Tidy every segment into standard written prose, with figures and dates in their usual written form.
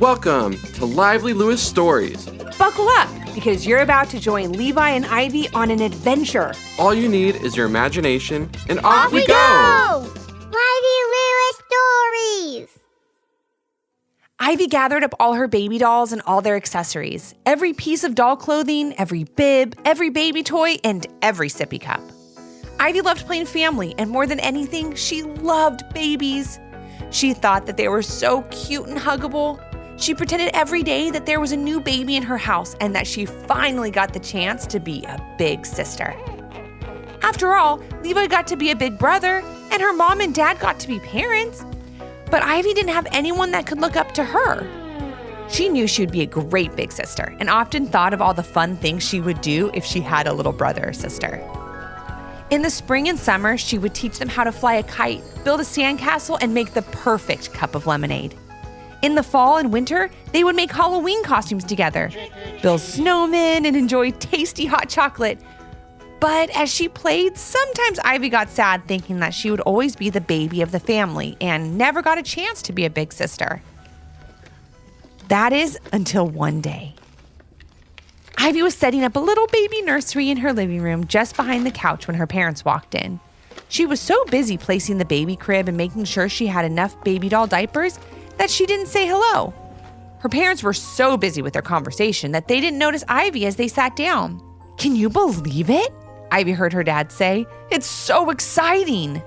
Welcome to Lively Lewis Stories. Buckle up, because you're about to join Levi and Ivy on an adventure. All you need is your imagination, and Off we go! Lively Lewis Stories! Ivy gathered up all her baby dolls and all their accessories. Every piece of doll clothing, every bib, every baby toy, and every sippy cup. Ivy loved playing family, and more than anything, she loved babies. She thought that they were so cute and huggable. She pretended every day that there was a new baby in her house and that she finally got the chance to be a big sister. After all, Levi got to be a big brother, and her mom and dad got to be parents. But Ivy didn't have anyone that could look up to her. She knew she would be a great big sister and often thought of all the fun things she would do if she had a little brother or sister. In the spring and summer, she would teach them how to fly a kite, build a sandcastle, and make the perfect cup of lemonade. In the fall and winter, they would make Halloween costumes together, build snowmen, and enjoy tasty hot chocolate. But as she played, sometimes Ivy got sad thinking that she would always be the baby of the family and never got a chance to be a big sister. That is until one day. Ivy was setting up a little baby nursery in her living room just behind the couch when her parents walked in. She was so busy placing the baby crib and making sure she had enough baby doll diapers that she didn't say hello. Her parents were so busy with their conversation that they didn't notice Ivy as they sat down. "Can you believe it?" Ivy heard her dad say. "It's so exciting."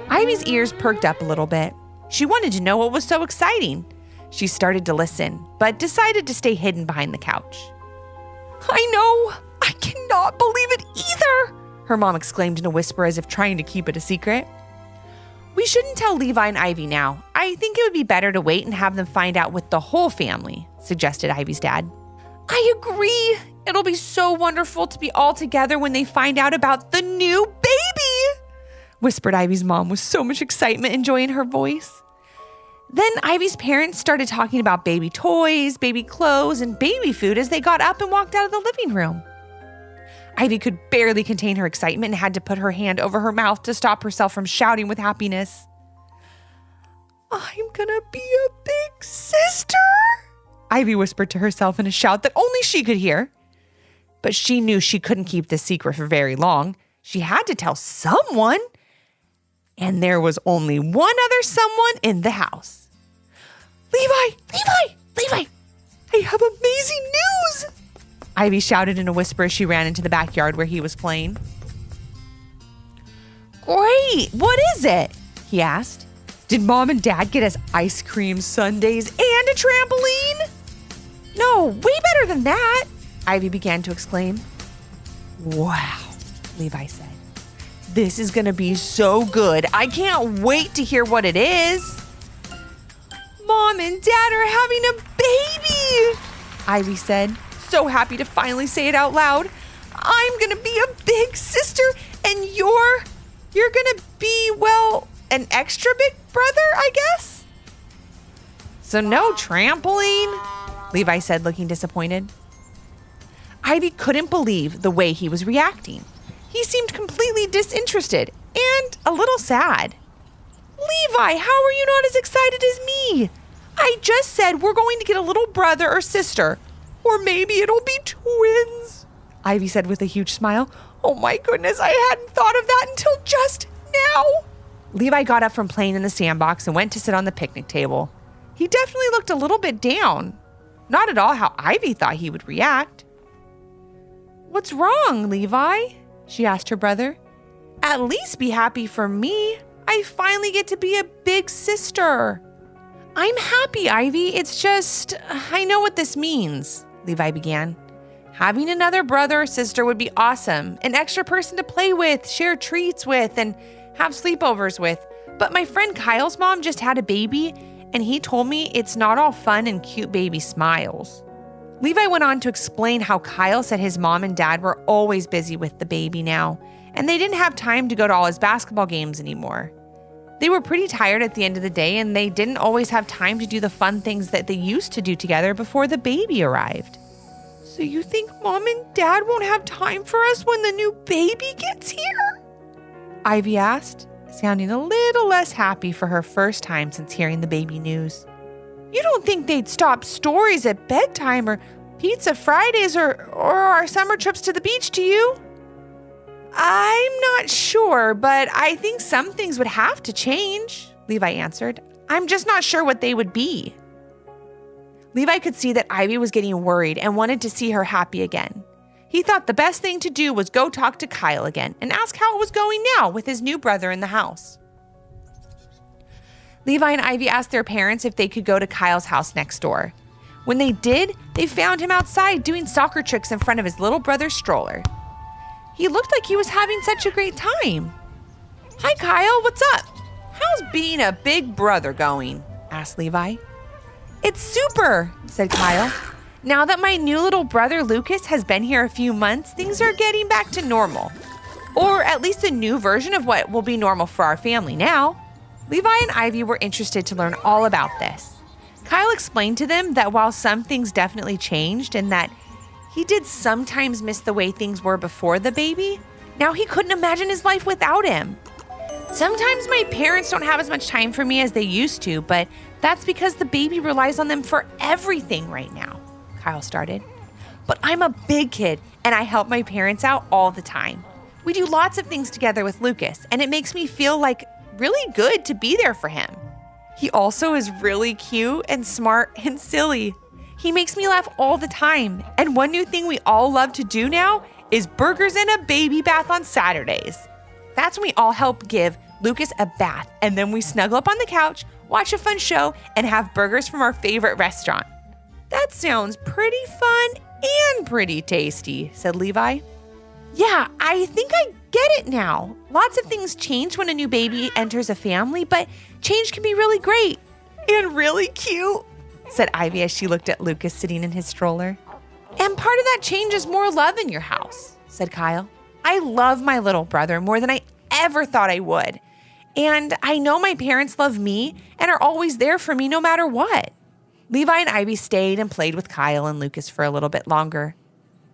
Ivy's ears perked up a little bit. She wanted to know what was so exciting. She started to listen, but decided to stay hidden behind the couch. "I know! I cannot believe it either!" her mom exclaimed in a whisper as if trying to keep it a secret. "We shouldn't tell Levi and Ivy now. I think it would be better to wait and have them find out with the whole family," suggested Ivy's dad. "I agree. It'll be so wonderful to be all together when they find out about the new baby," whispered Ivy's mom with so much excitement and joy in her voice. Then Ivy's parents started talking about baby toys, baby clothes, and baby food as they got up and walked out of the living room. Ivy could barely contain her excitement and had to put her hand over her mouth to stop herself from shouting with happiness. "I'm gonna be a big sister," Ivy whispered to herself in a shout that only she could hear. But she knew she couldn't keep this secret for very long. She had to tell someone. And there was only one other someone in the house. "Levi! Levi! Levi! I have amazing news!" Ivy shouted in a whisper as she ran into the backyard where he was playing. "Great! What is it?" he asked. "Did Mom and Dad get us ice cream sundaes and a trampoline?" "No, way better than that," Ivy began to exclaim. "Wow," Levi said. "This is going to be so good. I can't wait to hear what it is." "Mom and Dad are having a baby," Ivy said, so happy to finally say it out loud. "I'm going to be a big sister, and you're going to be, well, an extra big brother, I guess?" "So no trampoline?" Levi said, looking disappointed. Ivy couldn't believe the way he was reacting. He seemed completely disinterested and a little sad. "Levi, how are you not as excited as me? I just said we're going to get a little brother or sister. Or maybe it'll be twins," Ivy said with a huge smile. "Oh my goodness, I hadn't thought of that until just now." Levi got up from playing in the sandbox and went to sit on the picnic table. He definitely looked a little bit down. Not at all how Ivy thought he would react. "What's wrong, Levi?" she asked her brother. "At least be happy for me. I finally get to be a big sister." "I'm happy, Ivy. It's just, I know what this means," Levi began. "Having another brother or sister would be awesome. An extra person to play with, share treats with, and have sleepovers with. But my friend Kyle's mom just had a baby, and he told me it's not all fun and cute baby smiles." Levi went on to explain how Kyle said his mom and dad were always busy with the baby now, and they didn't have time to go to all his basketball games anymore. They were pretty tired at the end of the day, and they didn't always have time to do the fun things that they used to do together before the baby arrived. "So you think Mom and Dad won't have time for us when the new baby gets here?" Ivy asked, sounding a little less happy for her first time since hearing the baby news. You don't think they'd stop stories at bedtime or pizza Fridays or our summer trips to the beach, do you? I'm not sure, but I think some things would have to change, Levi answered. I'm just not sure what they would be. Levi could see that Ivy was getting worried and wanted to see her happy again. He thought the best thing to do was go talk to Kyle again and ask how it was going now with his new brother in the house. Levi and Ivy asked their parents if they could go to Kyle's house next door. When they did, they found him outside doing soccer tricks in front of his little brother's stroller. He looked like he was having such a great time. Hi, Kyle, what's up? How's being a big brother going? Asked Levi. It's super, said Kyle. Now that my new little brother Lucas has been here a few months, things are getting back to normal. Or at least a new version of what will be normal for our family now. Levi and Ivy were interested to learn all about this. Kyle explained to them that while some things definitely changed and that he did sometimes miss the way things were before the baby, now he couldn't imagine his life without him. Sometimes my parents don't have as much time for me as they used to, but that's because the baby relies on them for everything right now, Kyle started. But I'm a big kid and I help my parents out all the time. We do lots of things together with Lucas, and it makes me feel like really good to be there for him. He also is really cute and smart and silly. He makes me laugh all the time. And one new thing we all love to do now is burgers and a baby bath on Saturdays. That's when we all help give Lucas a bath, and then we snuggle up on the couch, watch a fun show, and have burgers from our favorite restaurant. That sounds pretty fun and pretty tasty, said Levi. Yeah, I think I get it now. Lots of things change when a new baby enters a family, but change can be really great and really cute, said Ivy as she looked at Lucas sitting in his stroller. And part of that change is more love in your house, said Kyle. I love my little brother more than I ever thought I would. And I know my parents love me and are always there for me no matter what. Levi and Ivy stayed and played with Kyle and Lucas for a little bit longer.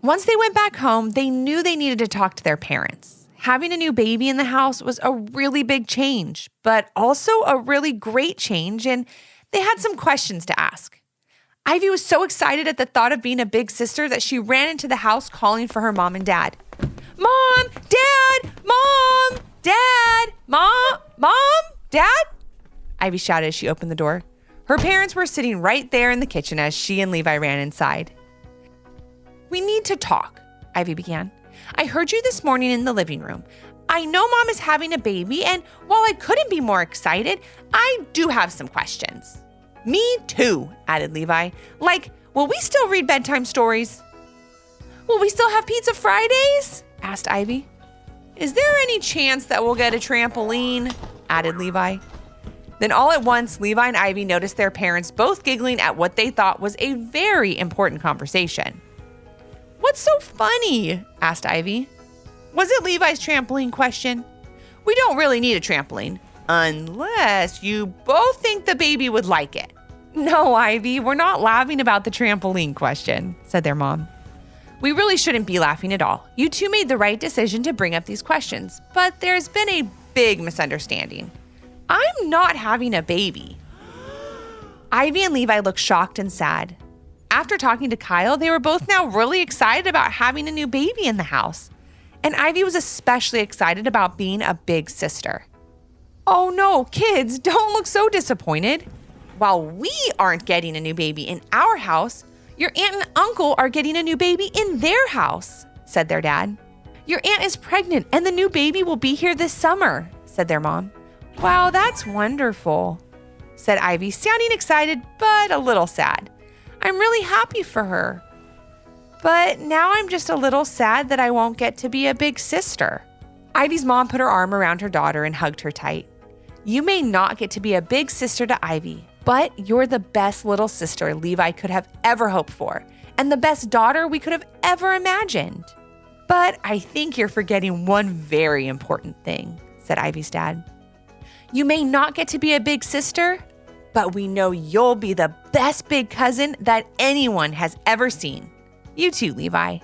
Once they went back home, they knew they needed to talk to their parents. Having a new baby in the house was a really big change, but also a really great change, and they had some questions to ask. Ivy was so excited at the thought of being a big sister that she ran into the house calling for her mom and dad. Mom, Dad, Mom, Dad, Mom, Dad, Ivy shouted as she opened the door. Her parents were sitting right there in the kitchen as she and Levi ran inside. We need to talk, Ivy began. I heard you this morning in the living room. I know Mom is having a baby, and while I couldn't be more excited, I do have some questions. Me too, added Levi. Like, will we still read bedtime stories? Will we still have pizza Fridays? Asked Ivy. Is there any chance that we'll get a trampoline? Added Levi. Then all at once, Levi and Ivy noticed their parents both giggling at what they thought was a very important conversation. What's so funny? Asked Ivy. Was it Levi's trampoline question? We don't really need a trampoline, unless you both think the baby would like it. No, Ivy, we're not laughing about the trampoline question, said their mom. We really shouldn't be laughing at all. You two made the right decision to bring up these questions, but there's been a big misunderstanding. I'm not having a baby. Ivy and Levi looked shocked and sad. After talking to Kyle, they were both now really excited about having a new baby in the house. And Ivy was especially excited about being a big sister. Oh no, kids, don't look so disappointed. While we aren't getting a new baby in our house, your aunt and uncle are getting a new baby in their house, said their dad. Your aunt is pregnant and the new baby will be here this summer, said their mom. Wow, that's wonderful, said Ivy, sounding excited but a little sad. I'm really happy for her. But now I'm just a little sad that I won't get to be a big sister. Ivy's mom put her arm around her daughter and hugged her tight. You may not get to be a big sister to Ivy, but you're the best little sister Levi could have ever hoped for, and the best daughter we could have ever imagined. But I think you're forgetting one very important thing, said Ivy's dad. You may not get to be a big sister, but we know you'll be the best big cousin that anyone has ever seen. You too, Levi.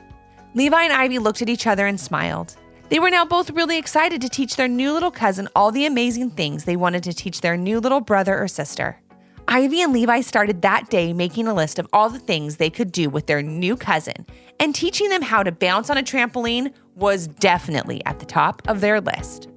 Levi and Ivy looked at each other and smiled. They were now both really excited to teach their new little cousin all the amazing things they wanted to teach their new little brother or sister. Ivy and Levi started that day making a list of all the things they could do with their new cousin, and teaching them how to bounce on a trampoline was definitely at the top of their list.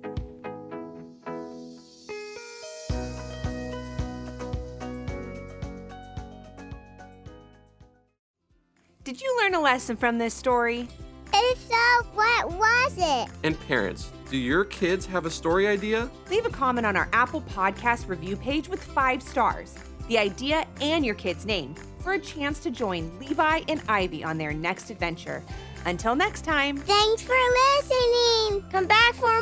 Did you learn a lesson from this story? If so, what was it? And parents, do your kids have a story idea? Leave a comment on our Apple Podcast review page with 5 stars, the idea and your kid's name, for a chance to join Levi and Ivy on their next adventure. Until next time. Thanks for listening. Come back for